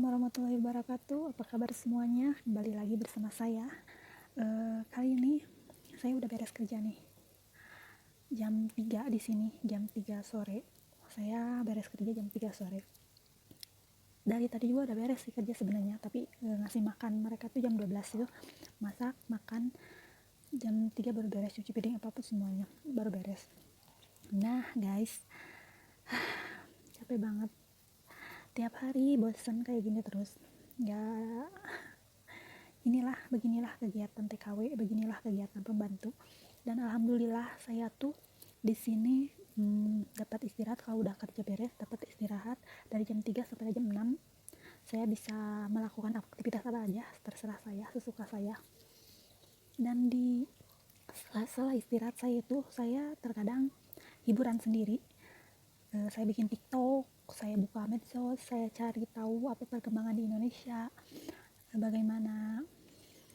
Assalamualaikum warahmatullahi wabarakatuh. Apa kabar semuanya? Kembali lagi bersama saya. Kali ini saya udah beres kerja nih. Jam 3 di sini, jam 3 sore. Saya beres kerja jam 3 sore. Dari tadi juga udah beres sih kerja sebenarnya, tapi ngasih makan mereka tuh jam 12 itu. Masak, makan, jam 3 baru beres, cuci piring apapun semuanya baru beres. Nah, guys, capek banget. Tiap hari bosan kayak gini terus. Beginilah kegiatan TKW, beginilah kegiatan pembantu. Dan alhamdulillah saya tuh di sini dapat istirahat. Kalau udah kerja beres dapat istirahat dari jam 3 sampai jam 6. Saya bisa melakukan aktivitas apa aja, terserah saya, sesuka saya. Dan di sela-sela istirahat saya terkadang hiburan sendiri. Saya bikin TikTok, saya buka medsos, saya cari tahu apa perkembangan di Indonesia, bagaimana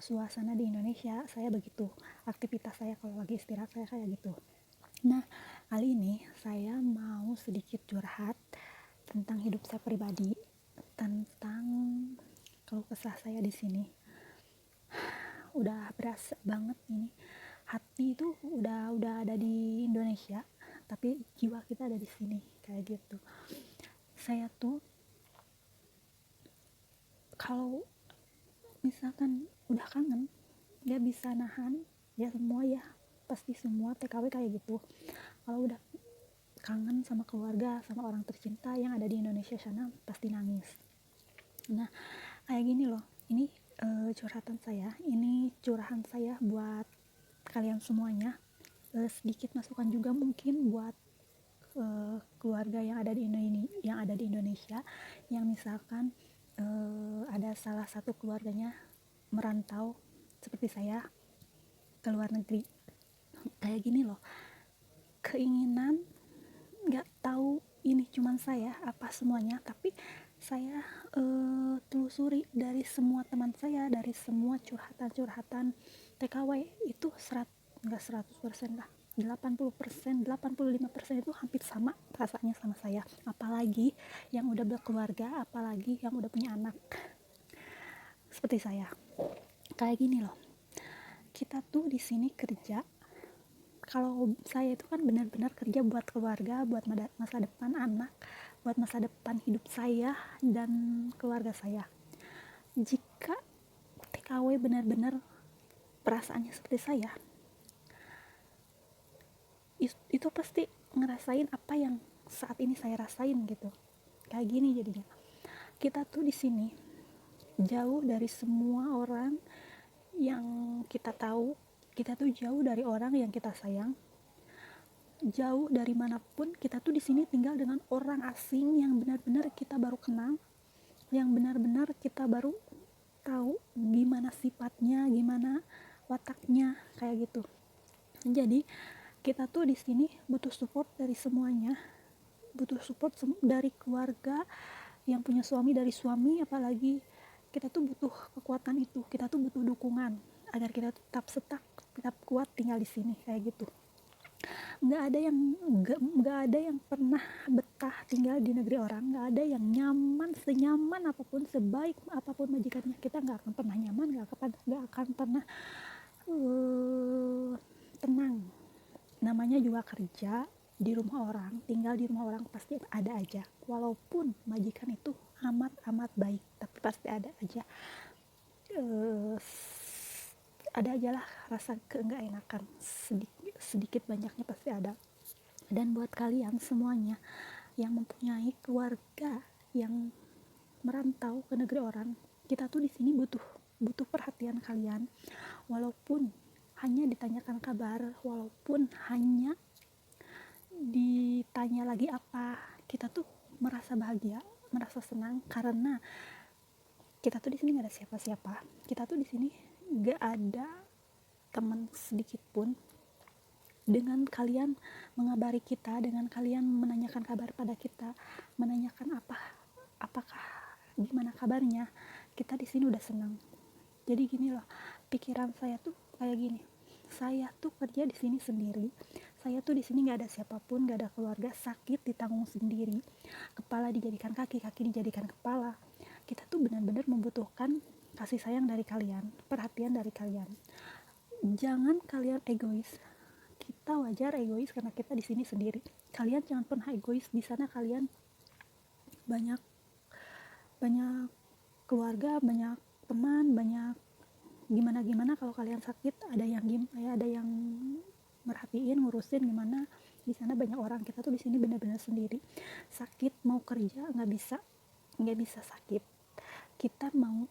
suasana di Indonesia. Saya begitu aktivitas saya kalau lagi istirahat, saya kayak gitu. Nah, kali ini saya mau sedikit curhat tentang hidup saya pribadi, tentang keluh kesah saya di sini. Udah berasa banget ini, hati itu udah ada di Indonesia, tapi jiwa kita ada di sini, kayak gitu. Saya tuh kalau misalkan udah kangen gak bisa nahan, ya semua ya pasti semua TKW kayak gitu. Kalau udah kangen sama keluarga, sama orang tercinta yang ada di Indonesia sana, pasti nangis. Nah, kayak gini loh, ini curahan saya buat kalian semuanya. Sedikit masukan juga mungkin buat keluarga yang ada di Indonesia, yang misalkan ada salah satu keluarganya merantau seperti saya ke luar negeri. Kayak gini loh, keinginan, nggak tahu ini cuman saya apa semuanya, tapi saya telusuri dari semua teman saya, dari semua curhatan TKW itu nggak 100% lah, 80%, 85% itu hampir sama rasanya sama saya. Apalagi yang udah berkeluarga, apalagi yang udah punya anak seperti saya. Kayak gini loh, kita tuh di sini kerja. Kalau saya itu kan benar-benar kerja buat keluarga, buat masa depan anak, buat masa depan hidup saya dan keluarga saya. Jika TKW benar-benar perasaannya seperti saya, itu pasti ngerasain apa yang saat ini saya rasain gitu. Kayak gini jadinya. Kita tuh di sini jauh dari semua orang yang kita tahu. Kita tuh jauh dari orang yang kita sayang. Jauh dari manapun, kita tuh di sini tinggal dengan orang asing yang benar-benar kita baru kenal, yang benar-benar kita baru tahu gimana sifatnya, gimana wataknya, kayak gitu. Jadi kita tuh di sini butuh support dari semuanya, butuh support dari keluarga, yang punya suami dari suami, apalagi kita tuh butuh kekuatan itu, kita tuh butuh dukungan agar kita tetap kuat tinggal di sini, kayak gitu. Nggak ada yang pernah betah tinggal di negeri orang, nggak ada yang nyaman, senyaman apapun, sebaik apapun majikannya, kita nggak akan pernah nyaman, nggak akan pernah tenang. Namanya juga kerja di rumah orang, tinggal di rumah orang, pasti ada aja, walaupun majikan itu amat baik, tapi pasti ada aja lah rasa keenggak enakan, sedikit banyaknya pasti ada. Dan buat kalian semuanya yang mempunyai keluarga yang merantau ke negeri orang, kita tuh di sini butuh perhatian kalian, walaupun hanya ditanyakan kabar, walaupun hanya ditanya lagi apa, kita tuh merasa bahagia, merasa senang, karena kita tuh di sini nggak ada siapa-siapa. Kita tuh di sini nggak ada teman sedikit pun. Dengan kalian mengabari kita, dengan kalian menanyakan kabar pada kita, menanyakan apakah gimana kabarnya, kita di sini udah senang. Jadi gini loh, pikiran saya tuh kayak gini. Saya tuh kerja di sini sendiri. Saya tuh di sini nggak ada siapapun, nggak ada keluarga, sakit ditanggung sendiri. Kepala dijadikan kaki, kaki dijadikan kepala. kita tuh benar-benar membutuhkan kasih sayang dari kalian, perhatian dari kalian. Jangan kalian egois. Kita wajar egois karena kita di sini sendiri. Kalian jangan pernah egois. Di sana kalian banyak keluarga, banyak teman, banyak gimana kalau kalian sakit ada yang merhatiin, ngurusin gimana. Di sana banyak orang. Kita tuh di sini benar-benar sendiri. Sakit mau kerja nggak bisa sakit. Kita mau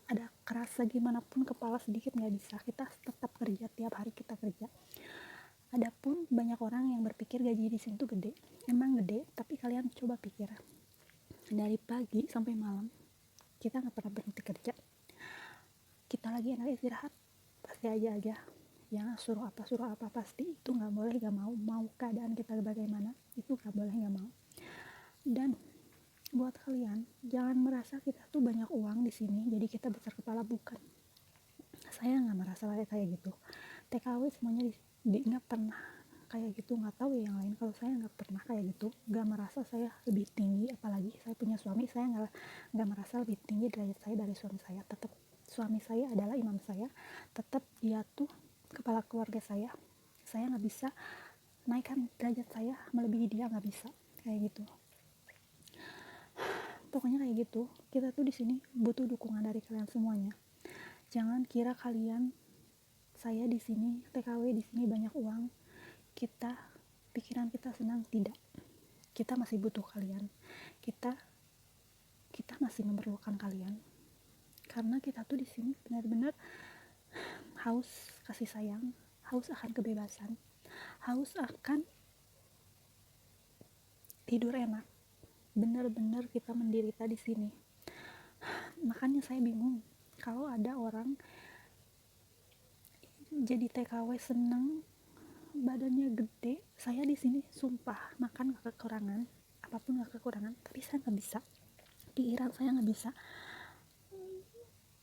ada kerasa gimana pun kepala sedikit nggak bisa, kita tetap kerja, tiap hari kita kerja. Adapun banyak orang yang berpikir gaji di sini tuh gede, emang gede, tapi kalian coba pikir, dari pagi sampai malam kita nggak pernah berhenti kerja. Kita lagi enak istirahat pasti aja ya suruh apa pasti itu nggak boleh, nggak mau keadaan kita bagaimana itu nggak boleh, nggak mau. Dan buat kalian jangan merasa kita tuh banyak uang di sini jadi kita besar kepala, bukan. Saya nggak merasa kayak gitu. TKW semuanya nggak pernah kayak gitu, nggak tahu ya yang lain. Kalau saya nggak pernah kayak gitu, nggak merasa saya lebih tinggi. Apalagi saya punya suami, saya nggak merasa lebih tinggi derajat saya dari suami saya. Tetap suami saya adalah imam saya, tetap dia tuh kepala keluarga saya nggak bisa naikkan derajat saya melebihi dia, nggak bisa kayak gitu. Pokoknya kayak gitu. Kita tuh di sini butuh dukungan dari kalian semuanya. Jangan kira kalian, saya di sini TKW di sini banyak uang, pikiran kita senang. Tidak, kita masih butuh kalian. Kita masih memerlukan kalian karena kita tuh di sini benar-benar haus kasih sayang, haus akan kebebasan, haus akan tidur enak. Benar-benar kita menderita di sini. Makanya saya bingung kalau ada orang jadi TKW seneng badannya gede. Saya di sini sumpah makan gak kekurangan, apapun gak kekurangan, tapi saya nggak bisa. Pikiran saya nggak bisa.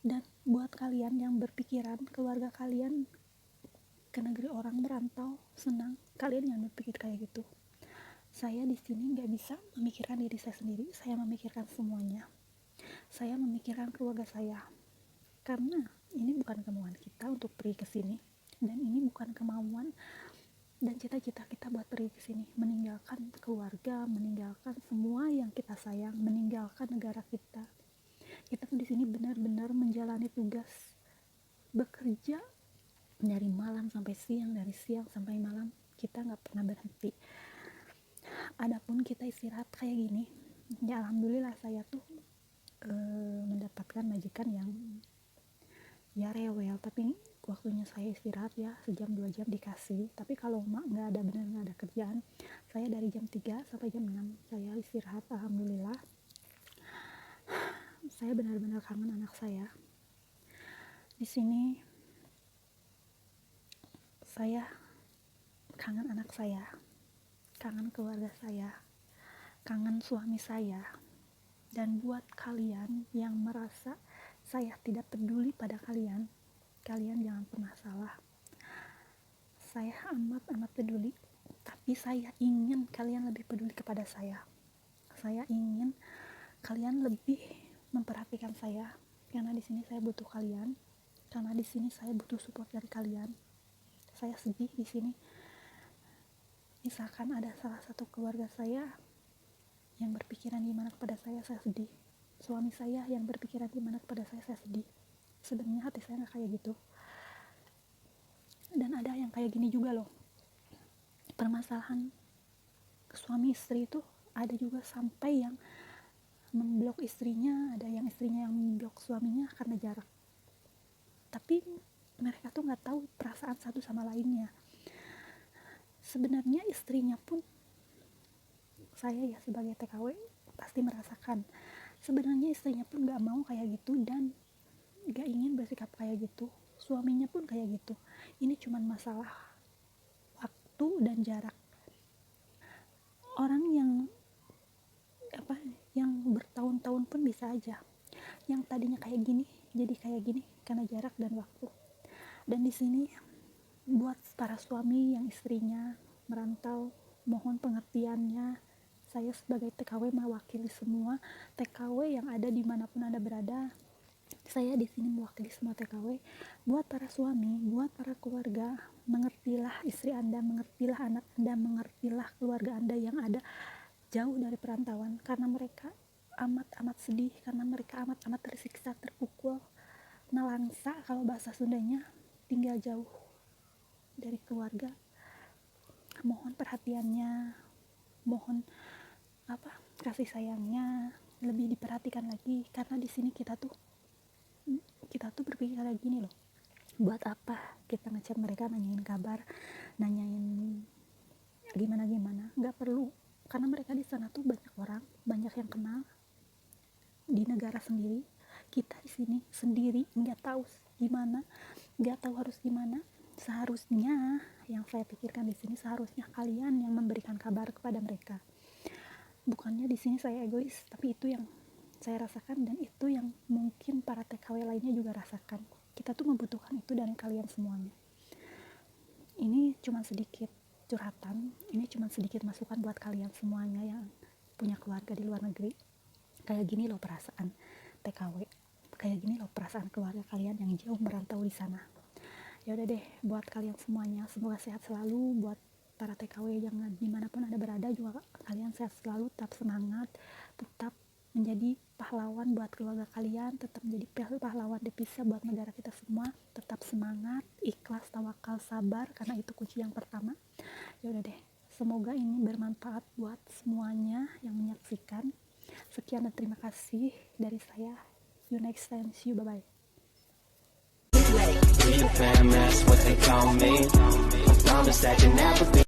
Dan buat kalian yang berpikiran keluarga kalian ke negeri orang merantau senang, kalian jangan berpikir kayak gitu. Saya di sini nggak bisa memikirkan diri saya sendiri, saya memikirkan semuanya. Saya memikirkan keluarga saya, karena ini bukan kemauan kita untuk pergi ke sini, dan ini bukan kemauan dan cita-cita kita buat pergi ke sini, meninggalkan keluarga, meninggalkan semua yang kita sayang, meninggalkan negara kita. Kita tuh di sini benar-benar menjalani tugas, bekerja dari malam sampai siang, dari siang sampai malam, kita nggak pernah berhenti. Adapun kita istirahat kayak gini, ya alhamdulillah saya tuh mendapatkan majikan yang ya rewel, tapi waktunya saya istirahat ya sejam 2 jam dikasih. Tapi kalau nggak ada kerjaan, saya dari jam 3 sampai jam 6 saya istirahat. Alhamdulillah, saya benar-benar kangen anak saya di sini. Saya kangen anak saya, kangen keluarga saya, kangen suami saya. Dan buat kalian yang merasa saya tidak peduli pada kalian, kalian jangan pernah salah. Saya amat peduli, tapi saya ingin kalian lebih peduli kepada saya. Saya ingin kalian lebih memperhatikan saya, karena di sini saya butuh kalian, karena di sini saya butuh support dari kalian. Saya sedih di sini. Misalkan ada salah satu keluarga saya yang berpikiran gimana kepada saya sedih. Suami saya yang berpikiran gimana kepada saya sedih. Sebenarnya hati saya nggak kayak gitu. Dan ada yang kayak gini juga loh. Permasalahan suami istri itu ada juga sampai yang memblok istrinya, ada yang istrinya yang memblok suaminya karena jarak. Tapi mereka tuh nggak tahu perasaan satu sama lainnya. Sebenarnya istrinya pun, saya ya sebagai TKW pasti merasakan, sebenarnya istrinya pun gak mau kayak gitu dan gak ingin bersikap kayak gitu. Suaminya pun kayak gitu. Ini cuman masalah waktu dan jarak. Orang yang bertahun-tahun pun bisa aja, yang tadinya kayak gini jadi kayak gini karena jarak dan waktu. Dan di sini buat para suami yang istrinya merantau, mohon pengertiannya. Saya sebagai TKW mewakili semua TKW yang ada dimanapun Anda berada. Saya di sini mewakili semua TKW. Buat para suami, buat para keluarga, mengertilah istri Anda, mengertilah anak Anda, mengertilah keluarga Anda yang ada jauh dari perantauan, karena mereka amat-amat sedih, karena mereka amat-amat tersiksa, terpukul, nalangsa kalau bahasa Sundanya, tinggal jauh dari keluarga. Mohon perhatiannya, mohon kasih sayangnya lebih diperhatikan lagi, karena di sini kita tuh berpikir kayak gini loh, buat apa kita ngechat mereka, nanyain kabar, nanyain gimana, nggak perlu, karena mereka di sana tuh banyak orang, banyak yang kenal di negara sendiri. Kita di sini sendiri, nggak tahu gimana, nggak tahu harus gimana. Seharusnya yang saya pikirkan di sini, seharusnya kalian yang memberikan kabar kepada mereka. Bukannya di sini saya egois, tapi itu yang saya rasakan, dan itu yang mungkin para TKW lainnya juga rasakan. Kita tuh membutuhkan itu dari kalian semuanya. Ini cuma sedikit curhatan, ini cuma sedikit masukan buat kalian semuanya yang punya keluarga di luar negeri. Kayak gini loh perasaan TKW, kayak gini loh perasaan keluarga kalian yang jauh merantau di sana. Ya udah deh, buat kalian semuanya semoga sehat selalu. Buat para TKW yang dimanapun Anda berada juga, kalian sehat selalu, tetap semangat, tetap menjadi pahlawan buat keluarga kalian, tetap menjadi pahlawan devisa buat negara kita semua. Tetap semangat, ikhlas, tawakal, sabar, karena itu kunci yang pertama. Ya udah deh, semoga ini bermanfaat buat semuanya yang menyaksikan. Sekian dan terima kasih dari saya. See you next time, see you, bye bye. Fam, that's what they call me. I promise that you never be